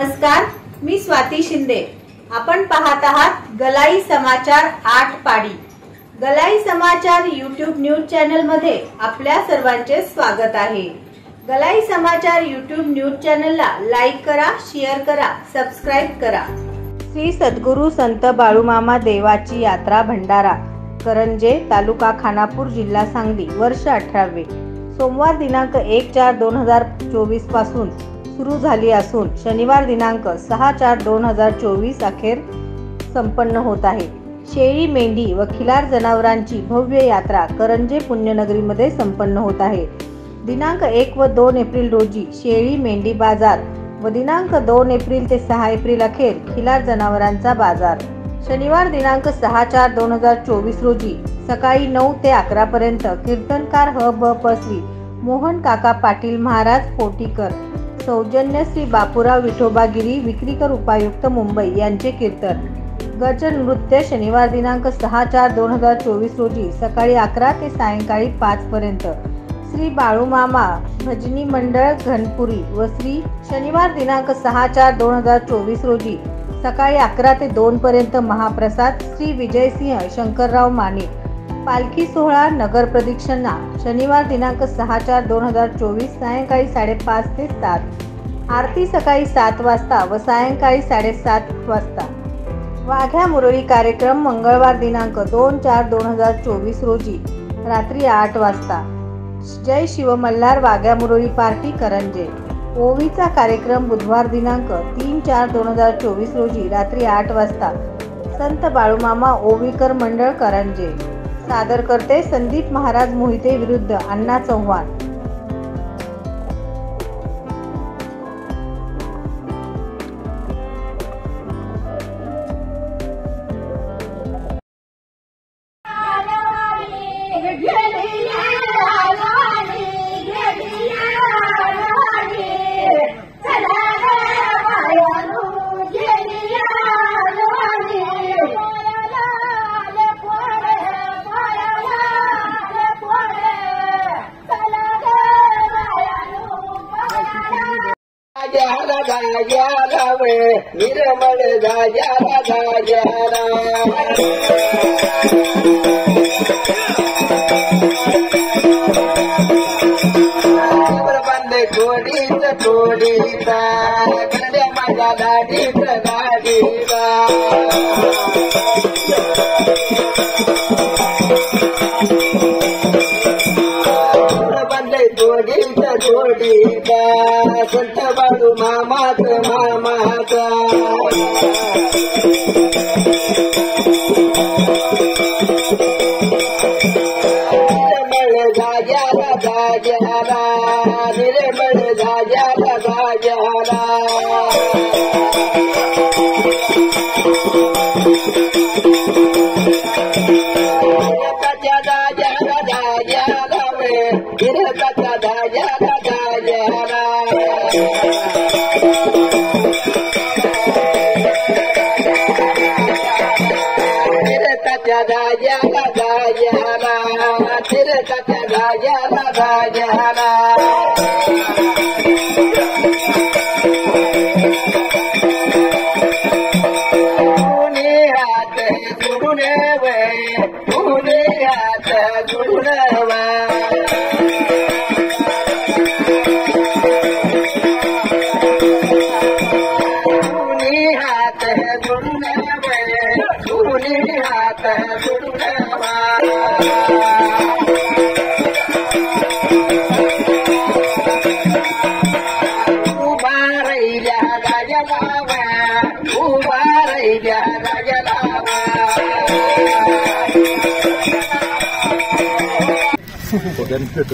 नमस्कार, मी स्वाती शिंदे। आपण पाहत आहात गलाई समाचार 8 पाडी। गलाई समाचार यूट्यूब न्यूज चॅनल मध्ये आपल्या सर्वांचे स्वागत आहे। गलाई समाचार यूट्यूब न्यूज चॅनलला लाईक करा, शेअर करा, सबस्क्राइब करा। श्री सद्गुरू संत बाळूमामा देवाची यात्रा भंडारा करंजे, तालुका खानापूर, जिल्हा सांगली, वर्ष 18वे। सोमवार दिनांक 1/4/2024 पासून सुरू झाली असून शनिवार दिनांक 6/4/2024 अखेर संपन्न होत आहे। शेळी, मेंढी व खिलार जनावरांची भव्य यात्रा करंजे पुण्यनगरीमध्ये संपन्न होत आहे। दिनांक 1 व 2 एप्रिल रोजी शेळी मेंढी बाजार व दिनांक 2 एप्रिल ते 6 एप्रिल अखेर खिलार जनावरांचा बाजार। शनिवार दिनांक 6/4/2024 रोजी सकाळी 9 ते 11 पर्यंत कीर्तनकार ह.ब.प.श्री मोहन काका पाटील महाराज पोटीकर सौजन्य श्री बापूराव विठोबागिरी विक्रीकर उपायुक्त मुंबई यांचे कीर्तन। गजर नृत्य शनिवार दिनांक 6/4/2024 रोजी सकाळी 11 ते सायंकाळी 5 पर्यंत श्री बाळूमामा भजनी मंडळ घनपुरी व श्री शनिवार दिनांक 6/4/2024 रोजी सकाळी 11 ते 2 पर्यंत महाप्रसाद श्री विजयसिंह शंकरराव माने। पालखी सोहळा नगर प्रदक्षिणा शनिवार दिनांक 6/4/2024 सायंकाळी 5:30 ते 7। आरती सकाळी 7 वाजता व सायंकाळी 7:30 वाजता। वाघ्या मुरळी कार्यक्रम मंगळवार दिनांक 2/4/2024 रोजी रात्री 8 वाजता। जय शिवमल्हार वाघ्या मुरळी पार्टी करंजे। ओवीचा कार्यक्रम बुधवार दिनांक 3/4/2024 रोजी रात्री 8 वाजता। संत बाळूमामा ओवीकर मंडळ करंजे। सादर करते संदीप महाराज मोहिते विरुद्ध अण्णा चव्हाण। निर्मल बंद कोडीचा गड्या माझ्या गाडीचा बंद कोडीचा संत बाळू मामाचा निर्मल जाग्याला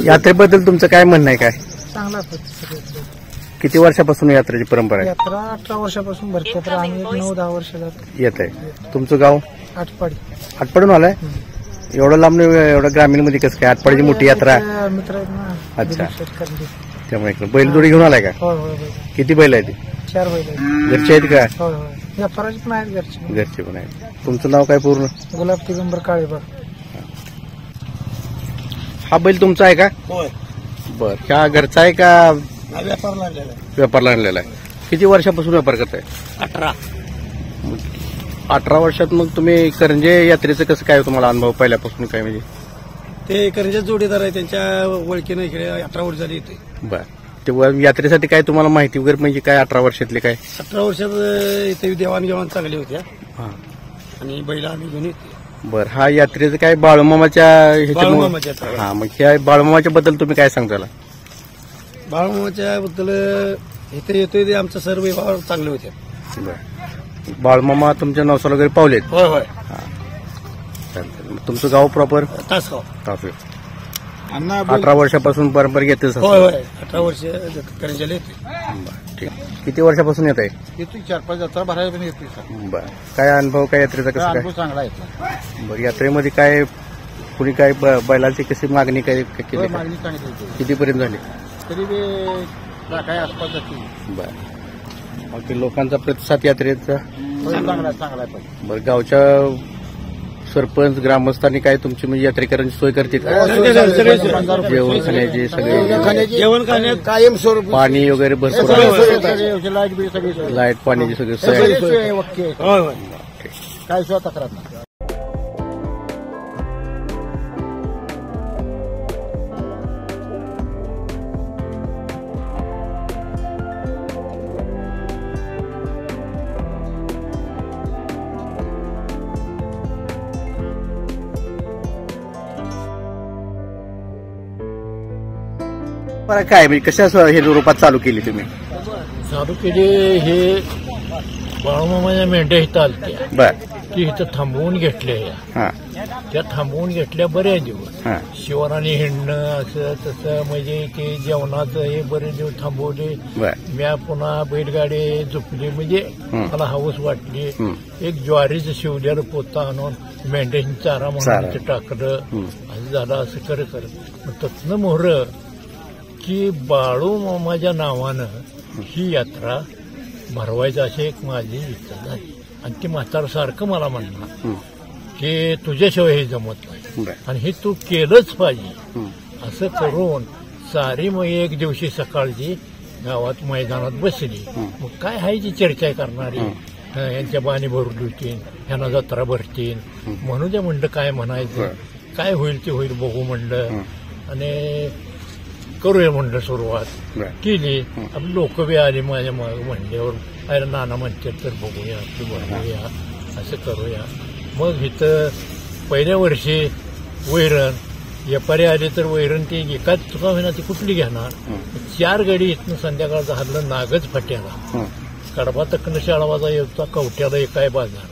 यात्रेबद्दल तुमचं काय म्हणणं आहे? काय चांगला किती वर्षापासून यात्रेची परंपरा आहे? यात्रा 18 वर्षापासून भरते, तर आम्ही 9-10 वर्ष येत आहे। तुमचं गाव? आटपाडी। आटपाडून आलाय? एवढं लांब एवढं ग्रामीण मध्ये कसं काय? आटपाडीची मोठी यात्रा मित्र आहेत ना। अच्छा, त्यामुळे बैलजोडी घेऊन आलाय का? किती बैल आहे? 4 बैल आहेत। घरचे आहेत का? व्यापाराची पण आहेत, घरचे पण आहेत। तुमचं नाव काय पूर्ण? गुलाब दिगंबर काळेबाग। हा बैल तुमचा आहे का? होय। बर, ह्या घरचा आहे का व्यापारला आणलेला आहे? व्यापारला आणलेला आहे। किती वर्षापासून व्यापार करताय? 18. 18 वर्षात मग तुम्ही करंजे यात्रेचं कसं काय तुम्हाला अनुभव पहिल्यापासून काय म्हणजे? ते करंजे जोडीदार आहे, त्यांच्या ओळखीनं इकडे 18 वर्ष झाली येते. बर, ते यात्रेसाठी काय तुम्हाला माहिती वगैरे म्हणजे काय 18 वर्षातले काय? 18 वर्षात इथे देवाणघेवाण चांगली होत्या हा. आणि बैला आम्ही घेऊन येते. बर, हा यात्रेचं काय बाळूमामाच्या बाळूमामाच्या यात्रा. हा, मग ह्या बाळूमामाच्या बद्दल तुम्ही काय सांगताल? बाळूमामाच्या बद्दल इथे येतोय ते आमचं सर्व व्यवहार चांगले होते. बर, बाळूमामा तुमच्या नवसाला वगैरे पावलेत? होय होय. चालतंय. मग तुमचं गाव प्रॉपर तासगाव. तासगाव. 18 वर्षापासून परंपरा घेतेच? होय होय. 18 वर्ष करंजेला येते. ठीक. किती वर्षापासून येत आहे? येतो 4-5 जत्रा भरायला पण येतो. बर, काय अनुभव काय यात्रेचा कसा काय? चांगला आहे. बरं, यात्रेमध्ये काय कुणी काय बैलाची कशी मागणी काय केली? मागणी चांगली होती. कितीपर्यंत झाली? तरी बी काय आसपास जाते. बर, मग ते लोकांचा प्रतिसाद यात्रेचा चांगला आहे. बरं, गावच्या सरपंच ग्रामस्थांनी काय तुमची म्हणजे यात्रेकरांची सोय करतील का? जेवण खाण्याची सगळे जेवण खाण्यात कायम स्वरूप पाणी वगैरे भरपूर लाईट बिल सगळी लाईट पाण्याची सगळी सोय आहे? होय होय. काय सुद्धा तक्रार नाही. बरं, काय म्हणजे कशा हे रूपात चालू केली तुम्ही? चालू केली हे बाळूमामाच्या मेंढ्या इथं आलत्या, बर, की इथं थांबवून घेतल्या. हा त्या थांबवून घेतल्या बऱ्याच दिवस. हा शिवराने हिंडणं असं तसं म्हणजे ते जेवणाचं हे बरेच दिवस थांबवले. बर, म्या पुन्हा बैलगाडी झोपली म्हणजे मला हौस वाटली. एक ज्वारीचं शिवलेलं पोतं आणून मेंढ्यांची चारा म्हणून ते टाकलं. असं झालं. असं करत मग तत्न मोहर की बाळूमामाच्या नावानं ही यात्रा भरवायचं अशी एक माझी इच्छा झाली. आणि ती म्हातार सारखं मला म्हणणार की तुझ्याशिवाय हे जमत नाही आणि हे तू केलंच पाहिजे. असं करून सारी मग एक दिवशी सकाळची गावात मैदानात बसली. मग काय आहे जी चर्चा करणारी, यांच्या बाणी भरून होतील, ह्यांना जत्रा भरतील म्हणू दे म्हणलं. काय म्हणायचं, काय होईल ते होईल बघू म्हणलं. आणि करूया म्हणलं. सुरुवात केली. आपली लोक बी आली माझ्या माग म्हणल्यावर, अरे नाना म्हणतात तर बघूया, की बघूया, असं करूया. मग इथं पहिल्या वर्षी वैरण व्यापारी आले तर वैरण ती एकाच चुका होईना ती कुठली घेणार. 4 गाडी इथनं संध्याकाळचं हल्लं नागच फाट्याला, कडबा तकनं शाळावाजा येता कवट्याला एकाय बाजार.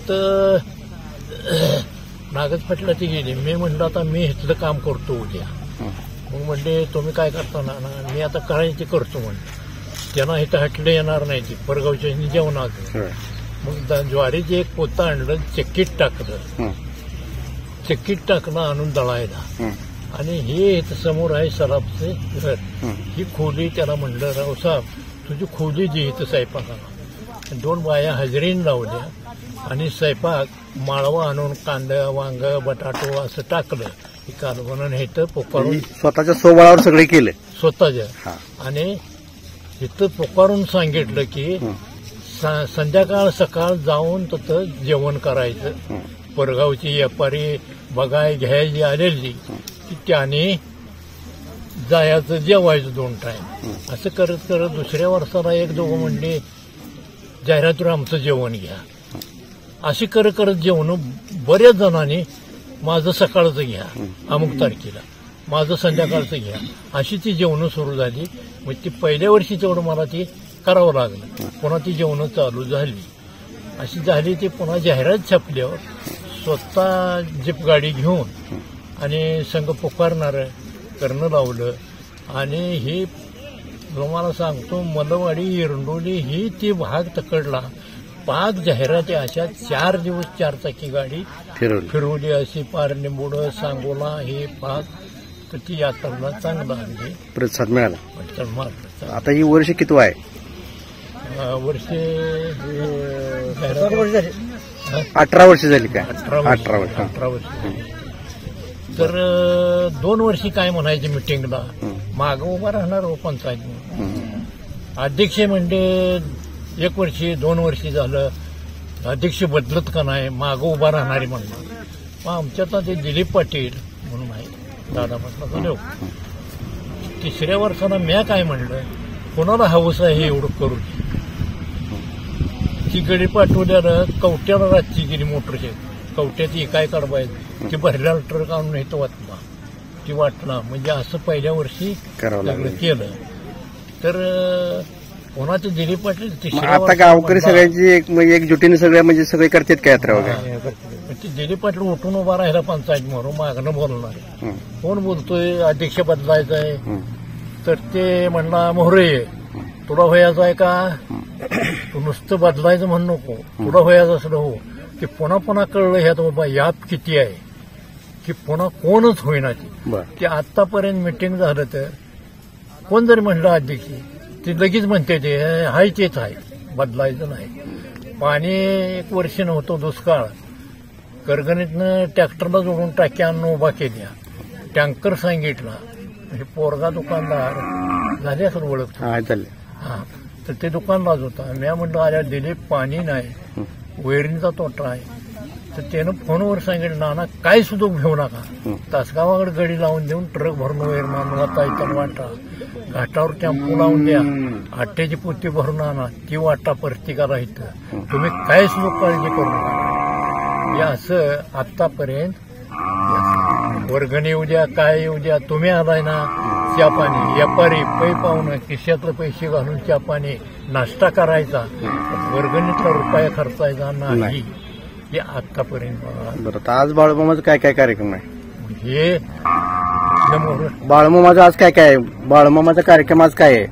तर नागच फाट्याला ती गेली. मी म्हणलं आता मी इथलं काम करतो उद्या. मग म्हणले तुम्ही काय करता ना? मी आता करायची करतो म्हणलं. त्यांना इथं हटले येणार नाही. ती परगावच्या जेवणाचं. मग ज्वारीचे एक पोतं आणलं, चक्कीत टाकलं. चक्कीत टाकणं आणून दळायला. आणि हे इथं समोर आहे सराफचे घर. ही खोली त्याला म्हणलं, रावसाहेब तुझी खोली जी इथं स्वयंपाकाला. 2 बाया हजेरीन लावल्या आणि स्वयंपाक माळवा आणून कांदा वांग बटाटो असं टाकलं. ही कालवण इथं पोकारून स्वतःच्या सोबळावर सगळे केले स्वतःच्या. आणि इथं पोकारून सांगितलं की संध्याकाळ सकाळ जाऊन तिथं जेवण करायचं. परगावची व्यापारी बघाय घ्यायची आलेली की त्याने जायचं जेवायचं 2 टाइम. असं करत करत दुसऱ्या वर्षाला 1-2 म्हणले जाहिरातून आमचं जेवण घ्या. अशी करत करत जेवण बऱ्याच जणांनी माझं सकाळचं घ्या अमुक तारखेला, माझं संध्याकाळचं घ्या, अशी ती जेवणं सुरू झाली. मग ती पहिल्या वर्षी तेवढं मला ती करावं लागलं. पुन्हा ती जेवणं चालू झाली. अशी झाली ती पुन्हा जाहिरात छापल्यावर स्वतः जीप गाडी घेऊन आणि संघ पुकारणारं करणं लावलं. आणि ही तुम्हाला सांगतो मलवाडी इरंडोली ही ती भाग तकडला. 5 जाहिराती अशा 4 दिवस 4 चाकी गाडी फिरवली. अशी पारनिंबुड सांगोला हे 5. तर ती यात्रा चांगला आणली, प्रतिसाद मिळाला. मात्र आता ही वर्ष किती आहे? वर्षे 18 वर्ष झाली काय? 18 वर्ष. तर 2 वर्षी काय म्हणायचे मिटिंगला मागं उभा राहणार हो पंचायत. अध्यक्ष म्हणजे 1 वर्षी 2 वर्षी झालं अध्यक्ष बदलत का नाही, मागं उभा राहणारी म्हणणार. मग आमच्यात ते दिलीप पाटील म्हणून आहे, दादा म्हटलं झालं. 3ऱ्या वर्षाला म्या काय म्हणलं, कोणाला हवंस आहे हे एवढं करू. ती गडी पाठवल्यानं कवट्याला रातची गेली मोटरसायकल, कवट्याची काय काढवायचं ती भरल्याला ट्रक आणून इथं वाटला, ती वाटला. म्हणजे असं पहिल्या वर्षी सगळं केलं. तर कोणाचं दिलीप पाटील आता गावकरी सगळ्यांची एकजुटीने सगळ्या म्हणजे सगळे करतात का यात्रा वगैरे. ते दिलीप पाटील उठून उभा राहिला पंचायत म्हणून मागणं बोलणार. कोण बोलतोय अध्यक्ष बदलायचा आहे, तर ते म्हणला मोहरे तुला व्हायचं आहे का, तू नुसतं बदलायचं म्हण नको, तुला व्हायचं असलं हो. ते पुन्हा पुन्हा कळलं ह्यात बाबा यात किती आहे, की पुन्हा कोणच होईना. ते आतापर्यंत मिटिंग झालं तर कोण जरी म्हणलं अध्यक्ष, ते लगेच म्हणते ते हाय तेच आहे, बदलायचं नाही. पाणी 1 वर्ष नव्हतं, दुष्काळ, करगणीतनं ट्रॅक्टरला जोडून टाक्या आणून उभा केल्या, टँकर सांगितला. म्हणजे पोरगा दुकानदार झाले असं ओळख. हा, तर ते दुकानदार होता. मी म्हणलं आल्या दिलीप पाणी नाही, वैरणीचा तोटा आहे. तर त्यानं फोनवर सांगितलं नाना काय सुद्धा घेऊ नका, तासगावाकडे गडी लावून देऊन ट्रक भरून वैरण आणून वाटा वाटा, घाटावर टेम्पो लावून द्या, आट्याची पोती भरून आणा, ती वाटा प्रत्येकाला इथं, तुम्ही काय सुद्धा काळजी करू नका. हे असं आतापर्यंत वर्गणी येऊ द्या, काय येऊ द्या, तुम्ही आलाय ना चहा पाणी, व्यापारी पै पाहुणं खिशातलं पैसे घालून चहा पाणी नाश्ता करायचा, वर्गणीतला रुपया खर्चायचा नाही. हे आतापर्यंत. बरं, आज बाळूमामाचा काय काय कार्यक्रम आहे, हे बाळूमामाचा आज काय काय आहे, बाळूमामाचा कार्यक्रम आज काय आहे.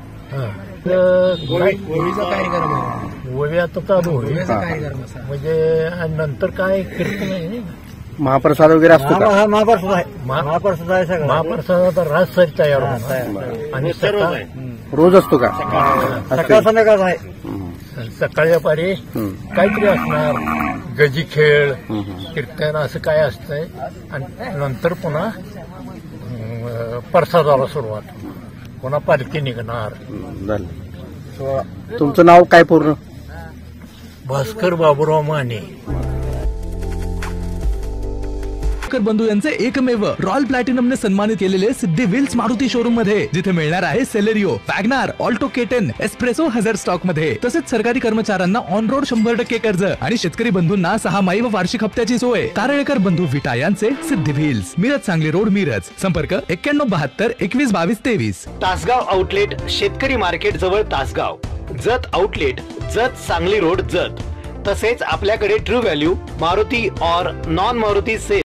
वळी आता चालू होईल म्हणजे नंतर काय कीर्तन आहे, महाप्रसाद वगैरे असतो का. महाप्रसाद आहे सगळं, महाप्रसादाचा रास सर तयार होणार. आणि रोज असतो का, सकाळ संध्याकाळ आहे. सकाळच्या पारी काहीतरी असणार, गजी खेळ, कीर्तन असं काय असतंय. आणि नंतर पुन्हा प्रसादाला सुरुवात, पुन्हा पालखी निघणार. तुमचं नाव काय पूर्ण. भास्कर बाबूराव माने. बंधू यांचे एकमेव रॉयल प्लॅटिनमने सन्मानित केलेले सिद्धी व्हील्स मारुती शोरूम मध्ये, जिथे मिळणार आहे Celerio, WagonR, Alto K ten, S Presso हजर स्टॉक मध्ये. तसेच सरकारी कर्मचाऱ्यांना ऑन रोड 100% कर्ज आणि शेतकरी बंधूंना 6 माही व वार्षिक हप्त्याची सोय. तारळेकर बंधू विटा यांचे सिद्धी व्हील्स, मिरज सांगली रोड, मिरज. संपर्क 9172 21 22 23. तासगाव आउटलेट शेतकरी मार्केट जवळ तासगाव. Jat outlet Jat Sangli road Jat. तसेच आपल्याकडे ट्रू व्हॅल्यू, मारुती और नॉन मारुती सेल